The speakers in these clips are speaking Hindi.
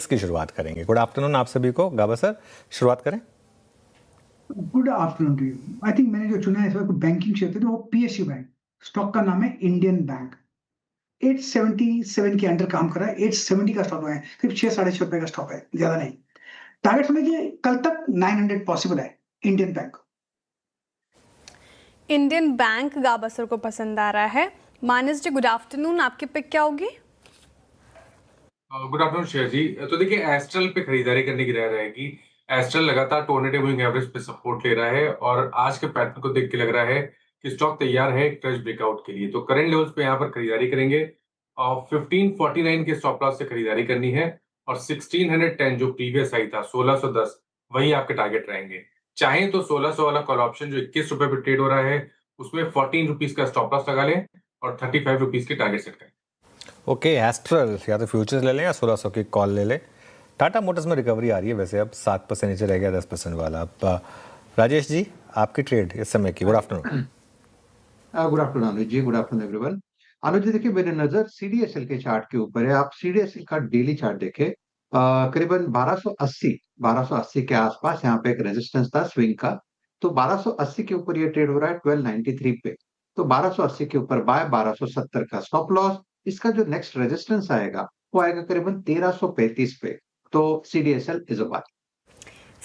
की शुरुआत करेंगे। गुड आफ्टरनून आप सभी को। गाबा सर, शुरुआत करें। Good afternoon to you. I think मैंने जो चुना है इस बार बैंकिंग क्षेत्र में वो पीएसयू बैंक, स्टॉक का नाम है इंडियन बैंक। 877 के अंडर काम कर रहा है। 870 का स्टॉक है, सिर्फ 6-6.5 रुपए का स्टॉक है, ज्यादा नहीं। टारगेट समझिए कल तक 900 पॉसिबल है इंडियन बैंक। इंडियन बैंक गाबा सर को पसंद आ रहा है। मानस जी, गुड आफ्टरनून, आपकी पिक क्या होगी? गुड आफ्टरनून शेयर जी। तो देखिए, एस्ट्रल पे खरीदारी करने की राय रहेगी। एस्ट्रल लगातार 200 मूविंग एवरेज पे सपोर्ट ले रहा है और आज के पैटर्न को देख के लग रहा है कि स्टॉक तैयार है एक फ्रेश ब्रेकआउट के लिए। तो करंट लेवल्स पे यहाँ पर खरीदारी करेंगे और 1549 के स्टॉप लॉस से खरीदारी करनी है और 1610 जो प्रीवियस हाई था 1610 वही आपके टारगेट रहेंगे। चाहे तो 1600 वाला कॉल ऑप्शन जो 21 रुपए पे ट्रेड हो रहा है उसमें 14 रुपीज का स्टॉप लॉस लगा लें और 35 रुपीज के टारगेट सेट करें। ओके, एस्ट्रल या तो फ्यूचर्स ले लें या 1600 की कॉल ले लें। टाटा मोटर्स में रिकवरी आ रही है वैसे, अब 7% नीचे रह गया 10% वाला। अब राजेश जी, आपकी ट्रेड इस समय की। Good afternoon. गुड आफ्टरनून अनुज जी, गुड आफ्टरनून एवरीवन। अनुज जी देखिए, मेरी नजर सीडीएसएल के चार्ट के ऊपर है। आप सीडीएसएल का डेली चार्ट देखें, करीबन 1280 के आसपास यहाँ पे एक रेजिस्टेंस था स्विंग का। तो 1280 के ऊपर ये ट्रेड हो रहा है 1293 पे। तो 1280 के ऊपर बाय, 1270 का स्टॉप लॉस। इसका जो नेक्स्ट रेजिस्टेंस आएगा वो आएगा करीबन 1335 पे। तो CDSL is a buy.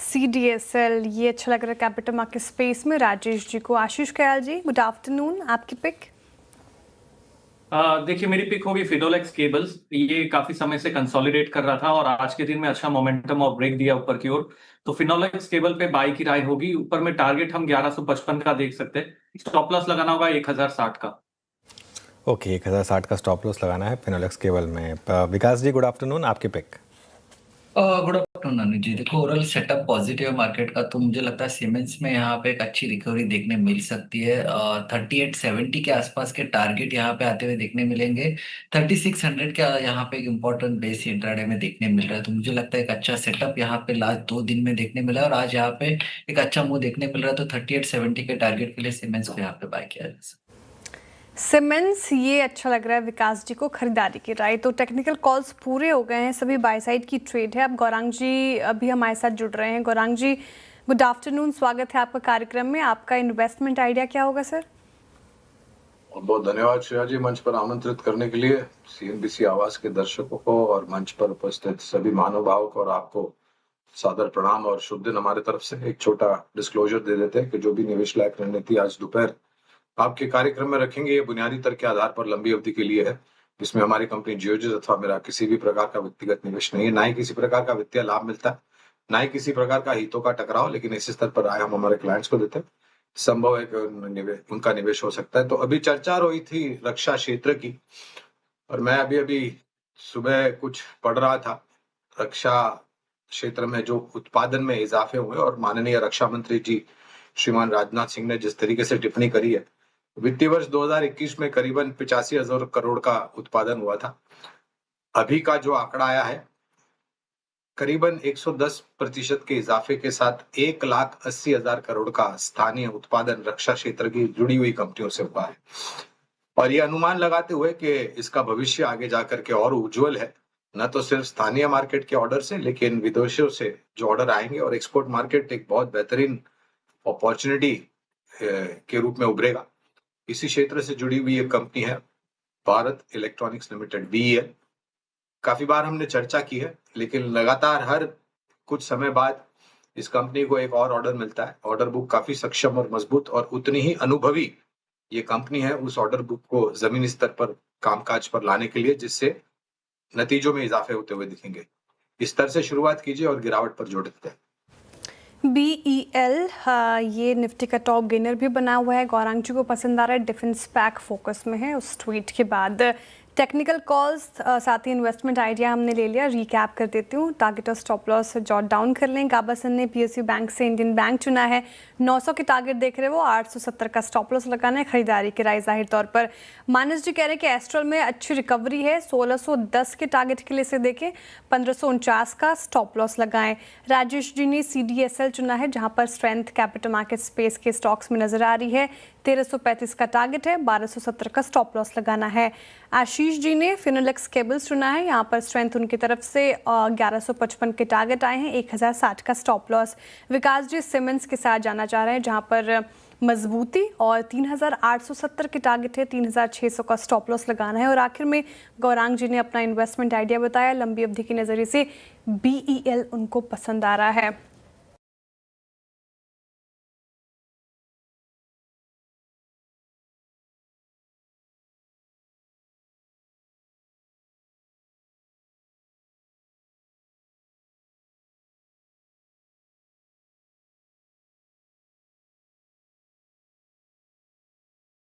CDSL ये अच्छा लग रहा है कैपिटल मार्केट स्पेस में। राजेश जी को। आशीष कयाल जी, गुड आफ्टरनून, आपकी पिक? देखिए, मेरी पिक होगी फिनोलेक्स केबल्स। ये काफी समय से कंसोलिडेट कर रहा था और आज के दिन में अच्छा मोमेंटम और ब्रेक दिया ऊपर की ओर। तो फिनोलेक्स केबल पे बाई की राय होगी। ऊपर में टारगेट हम 1155 का देख सकते हैं। स्टॉप लॉस लगाना होगा 1060 का। ओके, 1060 का स्टॉप लॉस लगाना है फिनोलेक्स केबल में। विकास जी, गुड आफ्टरनून, आपकी पिक। गुड आफ्टरनून अनुज जी। देखो, ओवरऑल सेटअप पॉजिटिव है मार्केट का, तो मुझे लगता है सीमेंस में यहाँ पे एक अच्छी रिकवरी देखने मिल सकती है। 3870 के आसपास के टारगेट यहाँ पे आते हुए देखने मिलेंगे। 3600 का यहाँ पे एक इम्पोर्टेंट बेस इंट्राडे में देखने मिल रहा है। तो मुझे लगता है एक अच्छा सेटअप यहाँ पे लास्ट 2 दिन में देखने मिला है और आज यहाँ पे एक अच्छा मूव देखने मिल रहा है। तो 3870 के टारगेट के लिए सीमेंस को यहाँ पे बाय किया जा सकता है। सीमेंस ये अच्छा लग रहा है विकास जी को, खरीदारी की राय। तो टेक्निकल कॉल्स पूरे हो गए हैं, सभी बाय साइड की ट्रेड है। अब गौरांग जी अभी हमारे साथ जुड़ रहे हैं। गौरांग जी, गुड आफ्टरनून, स्वागत है आपका कार्यक्रम में। आपका इन्वेस्टमेंट आइडिया क्या होगा सर? बहुत धन्यवाद श्रेया जी, मंच पर आमंत्रित करने के लिए। सीएनबीसी आवाज के दर्शकों को और मंच पर उपस्थित सभी महानुभावों को और आपको सादर प्रणाम और शुभ दिन हमारे तरफ से। एक छोटा डिस्क्लोजर दे देते हैं कि जो भी निवेश लायक रणनीति आज दोपहर आपके कार्यक्रम में रखेंगे, ये बुनियादी तर्क के आधार पर लंबी अवधि के लिए है। इसमें हमारी कंपनी जियोजिस अथवा मेरा किसी भी प्रकार का व्यक्तिगत निवेश नहीं है, ना ही किसी प्रकार का वित्तीय लाभ मिलता है, ना ही किसी प्रकार का हितों का टकराव। लेकिन इस स्तर पर राय हम हमारे क्लाइंट्स को देते हैं। संभव है कि उनका निवेश हो सकता है। तो अभी चर्चा हुई थी रक्षा क्षेत्र की और मैं अभी सुबह कुछ पढ़ रहा था। रक्षा क्षेत्र में जो उत्पादन में इजाफे हुए और माननीय रक्षा मंत्री जी श्रीमान राजनाथ सिंह ने जिस तरीके से टिप्पणी करी है, वित्तीय वर्ष 2021 में करीबन 85,000 करोड़ का उत्पादन हुआ था। अभी का जो आंकड़ा आया है करीबन 110% के इजाफे के साथ 1,80,000 करोड़ का स्थानीय उत्पादन रक्षा क्षेत्र की जुड़ी हुई कंपनियों से हुआ है। और ये अनुमान लगाते हुए कि इसका भविष्य आगे जाकर के और उज्जवल है, न तो सिर्फ स्थानीय मार्केट के ऑर्डर से लेकिन विदेशों से जो ऑर्डर आएंगे और एक्सपोर्ट मार्केट एक बहुत बेहतरीन अपॉर्चुनिटी के रूप में उभरेगा। इसी क्षेत्र से जुड़ी हुई एक कंपनी है भारत इलेक्ट्रॉनिक्स लिमिटेड, बीईएल। काफी बार हमने चर्चा की है, लेकिन लगातार हर कुछ समय बाद इस कंपनी को एक और ऑर्डर मिलता है। ऑर्डर बुक काफी सक्षम और मजबूत और उतनी ही अनुभवी ये कंपनी है उस ऑर्डर बुक को जमीनी स्तर पर कामकाज पर लाने के लिए, जिससे नतीजों में इजाफे होते हुए दिखेंगे। इस स्तर से शुरुआत कीजिए और गिरावट पर जोड़ देते हैं। बीईएल ये निफ्टी का टॉप गेनर भी बना हुआ है। गौरांग जी को पसंद आ रहा है, डिफेंस पैक फोकस में है उस ट्वीट के बाद। टेक्निकल कॉल्स साथ ही इन्वेस्टमेंट आइडिया हमने ले लिया। रिकैप कर देती हूँ, टारगेट और स्टॉप लॉस जॉट डाउन कर लें। गाबा सर ने पीएसयू बैंक से इंडियन बैंक चुना है। 900 के टारगेट देख रहे हैं वो, 870 का स्टॉप लॉस लगाना है। खरीदारी की राय जाहिर तौर पर। मानस जी कह रहे हैं कि एस्ट्रल में अच्छी रिकवरी है, 1610 के टारगेट के लिए से देखें, 1549 का स्टॉप लॉस लगाएं। राजेश जी ने सीडीएसएल चुना है जहां पर स्ट्रेंथ कैपिटल मार्केट स्पेस के स्टॉक्स में नजर आ रही है। 1335 का टारगेट है, 1270 का स्टॉप लॉस लगाना है। आशीष जी ने फिनोलेक्स केबल्स चुना है, यहाँ पर स्ट्रेंथ उनकी तरफ से 1155 के टारगेट आए हैं, 1060 का स्टॉप लॉस। विकास जी सीमेंस के साथ जाना चाह रहे हैं, जहाँ पर मजबूती और 3870 के टारगेट है, 3600 का स्टॉप लॉस लगाना है। और आखिर में गौरांग जी ने अपना इन्वेस्टमेंट आइडिया बताया, लंबी अवधि के नजरिए से BEL उनको पसंद आ रहा है।